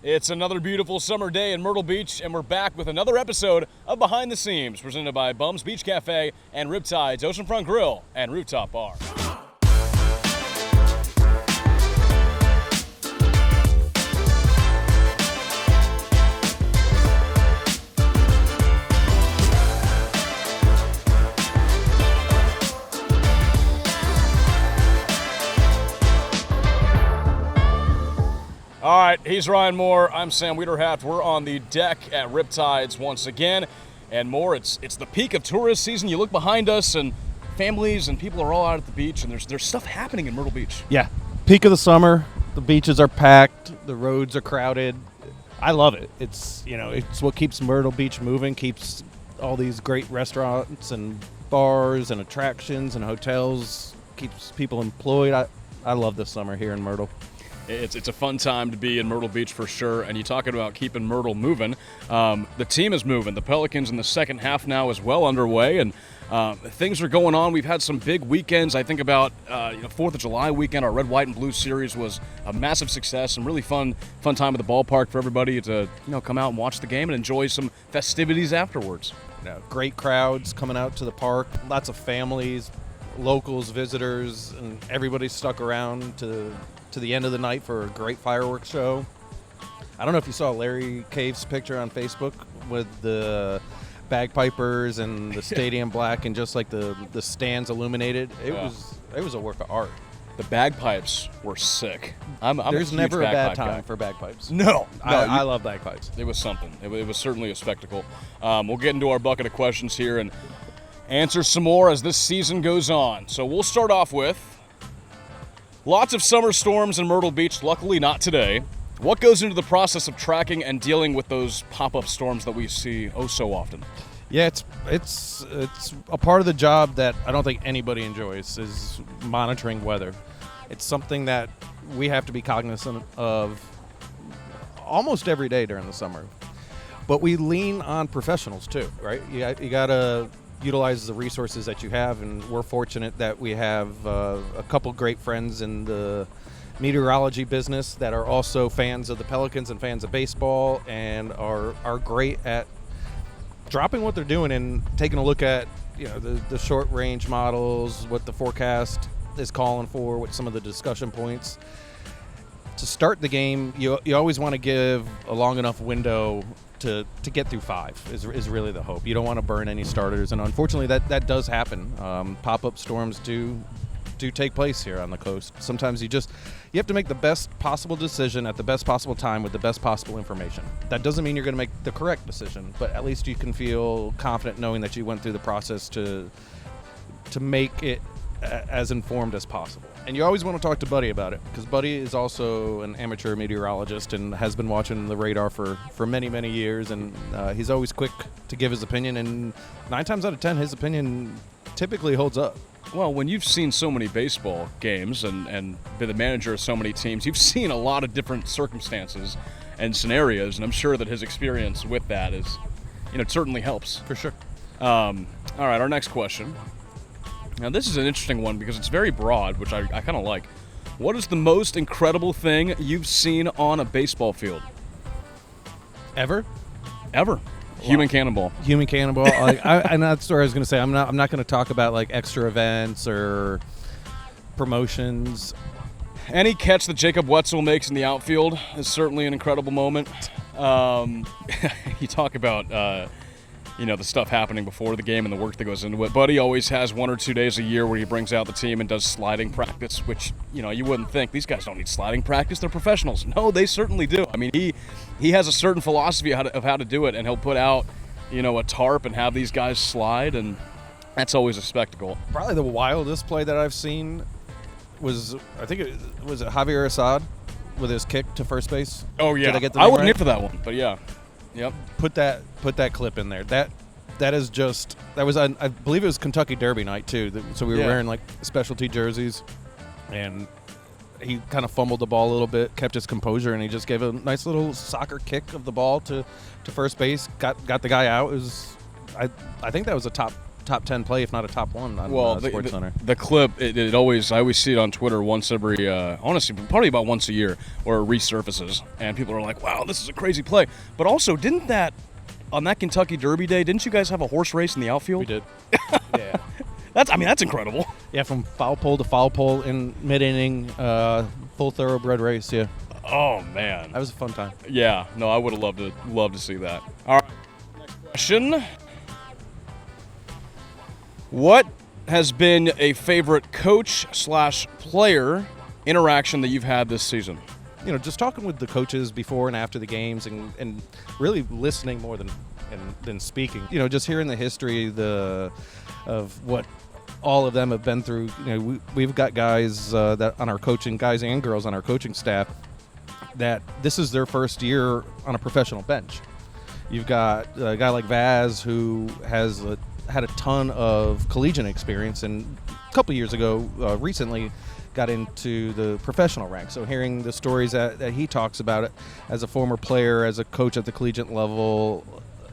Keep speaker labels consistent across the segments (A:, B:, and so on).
A: It's another beautiful summer day in Myrtle Beach, and we're back with another episode of Behind the Seams, presented by Bummz Beach Cafe and RipTydz Oceanfront Grill and Rooftop Bar. All right, he's Ryan Moore. I'm Sam Weiderhaft. We're on the deck at RipTydz once again. And Moore, it's the peak of tourist season. You look behind us, and families and people are all out at the beach, and there's stuff happening in Myrtle Beach.
B: Yeah, peak of the summer. The beaches are packed. The roads are crowded. I love it. It's what keeps Myrtle Beach moving. Keeps all these great restaurants and bars and attractions and hotels. Keeps people employed. I love this summer here in Myrtle.
A: It's a fun time to be in Myrtle Beach for sure, and you talking about keeping Myrtle moving. The team is moving. The Pelicans in the second half now is well underway, and things are going on. We've had some big weekends. I think about 4th of July weekend. Our Red, White, and Blue series was a massive success and really fun time at the ballpark for everybody to come out and watch the game and enjoy some festivities afterwards.
B: Great crowds coming out to the park. Lots of families, locals, visitors, and everybody stuck around to the end of the night for a great fireworks show. I don't know if you saw Larry Cave's picture on Facebook with the bagpipers and the stadium black and just like the stands illuminated. It was a work of art.
A: The bagpipes were sick. I'm
B: There's
A: a
B: never a bad time
A: guy.
B: for bagpipes.
A: No,
B: I love bagpipes.
A: It was something. It was certainly a spectacle. We'll get into our bucket of questions here and answer some more as this season goes on. So we'll start off with lots of summer storms in Myrtle Beach, luckily not today. What goes into the process of tracking and dealing with those pop-up storms that we see oh so often?
B: Yeah, it's a part of the job that I don't think anybody enjoys, is monitoring weather. It's something that we have to be cognizant of almost every day during the summer. But we lean on professionals too, right? You got to utilize the resources that you have, and we're fortunate that we have a couple great friends in the meteorology business that are also fans of the Pelicans and fans of baseball, and are great at dropping what they're doing and taking a look at the short range models, what the forecast is calling for, what some of the discussion points. To start the game, you always want to give a long enough window to get through 5 is really the hope. You don't want to burn any starters, and unfortunately that does happen. Pop-up storms do take place here on the coast. Sometimes you have to make the best possible decision at the best possible time with the best possible information. That doesn't mean you're going to make the correct decision, but at least you can feel confident knowing that you went through the process to make it as informed as possible. And you always want to talk to Buddy about it, because Buddy is also an amateur meteorologist and has been watching the radar for many, many years, and he's always quick to give his opinion, and 9 times out of 10 his opinion typically holds up.
A: Well, when you've seen so many baseball games and been the manager of so many teams, you've seen a lot of different circumstances and scenarios, and I'm sure that his experience with that is, it certainly helps.
B: For sure.
A: All right, our next question. Now, this is an interesting one because it's very broad, which I kind of like. What is the most incredible thing you've seen on a baseball field?
B: Ever?
A: Human cannonball.
B: Human cannonball. And that's what I was going to say. I'm not going to talk about like extra events or promotions.
A: Any catch that Jacob Wetzel makes in the outfield is certainly an incredible moment. You talk about the stuff happening before the game and the work that goes into it. Buddy always has 1 or 2 days a year where he brings out the team and does sliding practice, which, you wouldn't think. These guys don't need sliding practice. They're professionals. No, they certainly do. I mean, he has a certain philosophy of how to do it, and he'll put out, a tarp and have these guys slide, and that's always a spectacle.
B: Probably the wildest play that I've seen was Javier Assad with his kick to first base.
A: Oh, yeah.
B: Did I get the
A: I
B: name
A: wasn't
B: right?
A: here for that one, but yeah. Yep.
B: Put that clip in there. That was I believe it was Kentucky Derby night too. So we were wearing like specialty jerseys, and he kind of fumbled the ball a little bit, kept his composure, and he just gave a nice little soccer kick of the ball to first base. Got the guy out. It was I think that was a top top 10 play, if not a top 1 on SportsCenter.
A: The clip, I always see it on Twitter once every, honestly, probably about once a year, where it resurfaces, and people are like, wow, this is a crazy play. But also, on that Kentucky Derby day, didn't you guys have a horse race in the outfield?
B: We did. Yeah.
A: That's incredible.
B: Yeah, from foul pole to foul pole in mid-inning, full thoroughbred race, yeah.
A: Oh, man.
B: That was a fun time.
A: Yeah, no, I would have loved to see that. All right, next question. What has been a favorite coach/player interaction that you've had this season?
B: Just talking with the coaches before and after the games and really listening more than speaking. Just hearing the history of what all of them have been through. We've got guys that on our coaching, guys and girls on our coaching staff, that this is their first year on a professional bench. You've got a guy like Vaz who has had a ton of collegiate experience, and a couple years ago, recently, got into the professional ranks. So hearing the stories that he talks about it as a former player, as a coach at the collegiate level,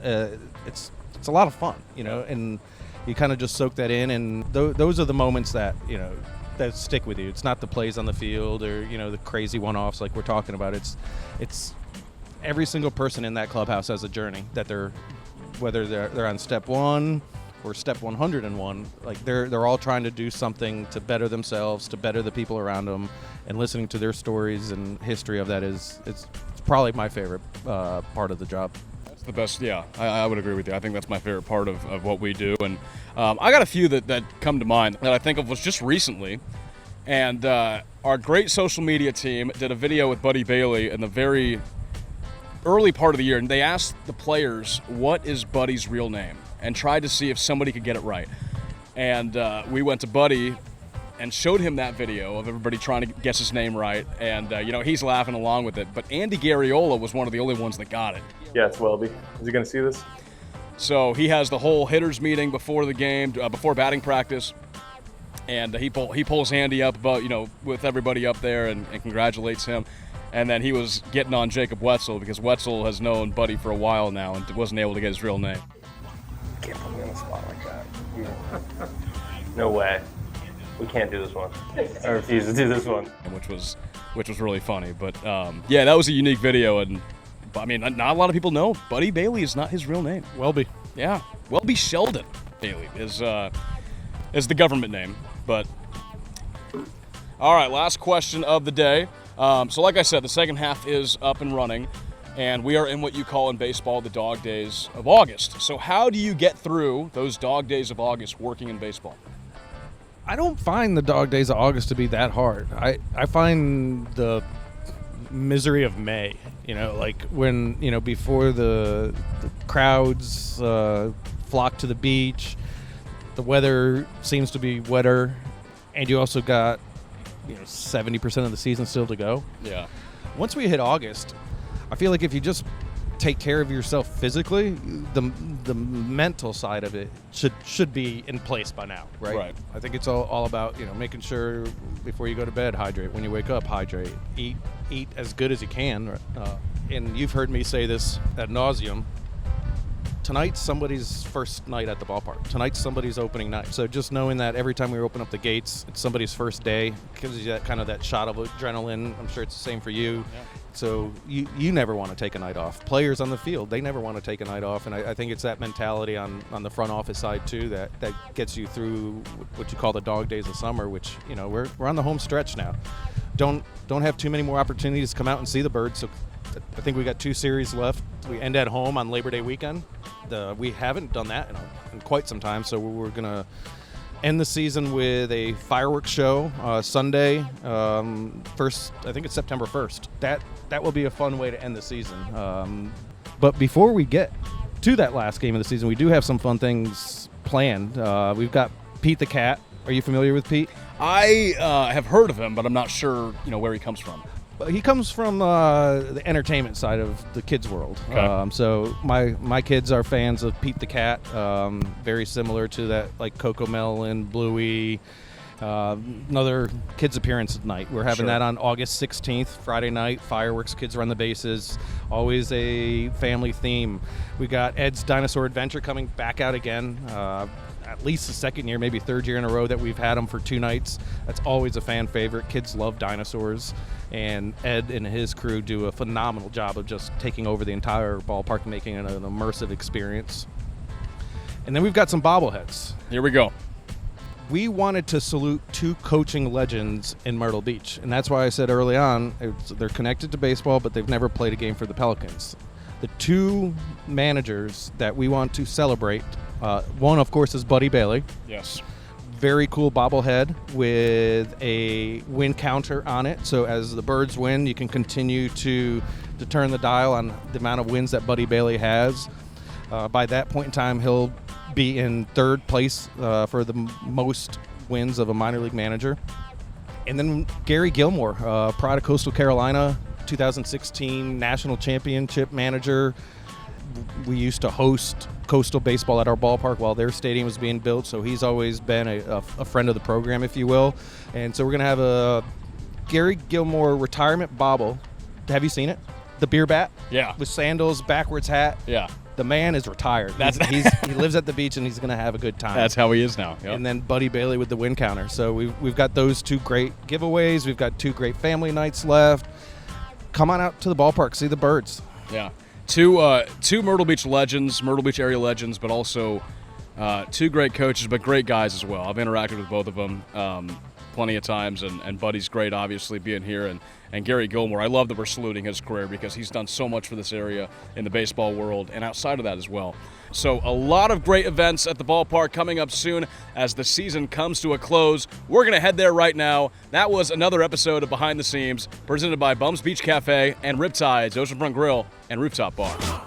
B: it's a lot of fun, and you kind of just soak that in, and those are the moments that that stick with you. It's not the plays on the field or the crazy one-offs like we're talking about. It's every single person in that clubhouse has a journey that whether they're on step 1 or step 101, like they're all trying to do something to better themselves, to better the people around them, and listening to their stories and history of that it's probably my favorite part of the job.
A: That's the best. Yeah, I would agree with you. I think that's my favorite part of what we do. And I got a few that come to mind that I think of was just recently. And our great social media team did a video with Buddy Bailey in the very early part of the year, and they asked the players, what is Buddy's real name? And tried to see if somebody could get it right. And we went to Buddy and showed him that video of everybody trying to guess his name right. And, he's laughing along with it. But Andy Garriola was one of the only ones that got it.
C: Yeah, it's Welby. Is he going to see this?
A: So he has the whole hitters meeting before the game, before batting practice. And he pulls Andy up about, with everybody up there and congratulates him. And then he was getting on Jacob Wetzel because Wetzel has known Buddy for a while now and wasn't able to get his real name.
C: Can't put me on the spot like that. No way. We can't do this one. I refuse to do this one.
A: Which was really funny. But yeah, that was a unique video, and I mean, not a lot of people know Buddy Bailey is not his real name.
B: Welby.
A: Yeah, Welby Sheldon Bailey is the government name. But all right, last question of the day. So like I said, the second half is up and running. And we are in what you call in baseball the dog days of August. So how do you get through those dog days of August working in baseball?
B: I don't find the dog days of August to be that hard. I find the misery of May, like when, before the crowds flock to the beach, the weather seems to be wetter, and you also got, 70% of the season still to go.
A: Yeah.
B: Once we hit August, I feel like if you just take care of yourself physically, the mental side of it should be in place by now, right?
A: Right.
B: I think it's all about making sure before you go to bed, hydrate. When you wake up, hydrate. Eat as good as you can. And you've heard me say this ad nauseum. Tonight's somebody's first night at the ballpark. Tonight's somebody's opening night. So just knowing that every time we open up the gates, it's somebody's first day, gives you that kind of that shot of adrenaline. I'm sure it's the same for you.
A: Yeah.
B: So you never want to take a night off. Players on the field, they never want to take a night off, and I think it's that mentality on the front office side too that gets you through what you call the dog days of summer, which we're on the home stretch now. Don't have too many more opportunities to come out and see the birds. So I think we got 2 series left. We end at home on Labor Day weekend. We haven't done that in quite some time, so we're gonna end the season with a fireworks show Sunday. First, I think it's September 1st. That will be a fun way to end the season. But before we get to that last game of the season, we do have some fun things planned. We've got Pete the Cat. Are you familiar with Pete?
A: I have heard of him, but I'm not sure where he comes from.
B: He comes from the entertainment side of the kids' world.
A: Okay.
B: So my kids are fans of Pete the Cat, very similar to that, like Coco Melon, Bluey, another kids' appearance night. We're having that on August 16th, Friday night, fireworks, kids run the bases, always a family theme. We got Ed's Dinosaur Adventure coming back out again. at least the second year, maybe third year in a row that we've had them for 2 nights. That's always a fan favorite. Kids love dinosaurs, and Ed and his crew do a phenomenal job of just taking over the entire ballpark and making it an immersive experience. And then we've got some bobbleheads.
A: Here we go.
B: We wanted to salute 2 coaching legends in Myrtle Beach, and that's why I said early on they're connected to baseball, but they've never played a game for the Pelicans. The 2 managers that we want to celebrate, one, of course, is Buddy Bailey.
A: Yes.
B: Very cool bobblehead with a win counter on it, so as the Birds win, you can continue to turn the dial on the amount of wins that Buddy Bailey has. By that point in time, he'll be in 3rd place for the most wins of a minor league manager. And then Gary Gilmore, Pride of Coastal Carolina, 2016 national championship manager. We used to host Coastal baseball at our ballpark while their stadium was being built, so he's always been a friend of the program, if you will. And so we're going to have a Gary Gilmore retirement bobble. Have you seen it? The beer bat?
A: Yeah.
B: With sandals, backwards hat.
A: Yeah.
B: The man is retired. He lives at the beach, and he's going to have a good time.
A: That's how he is now. Yep.
B: And then Buddy Bailey with the win counter. So we've got those 2 great giveaways. We've got 2 great family nights left. Come on out to the ballpark, see the Birds.
A: Yeah. Two Myrtle Beach legends, Myrtle Beach area legends, but also 2 great coaches, but great guys as well. I've interacted with both of them plenty of times, and Buddy's great, obviously, being here. And Gary Gilmore, I love that we're saluting his career because he's done so much for this area in the baseball world and outside of that as well. So a lot of great events at the ballpark coming up soon as the season comes to a close. We're going to head there right now. That was another episode of Behind the Scenes presented by Bummz Beach Cafe and RipTydz, Oceanfront Grill and Rooftop Bar.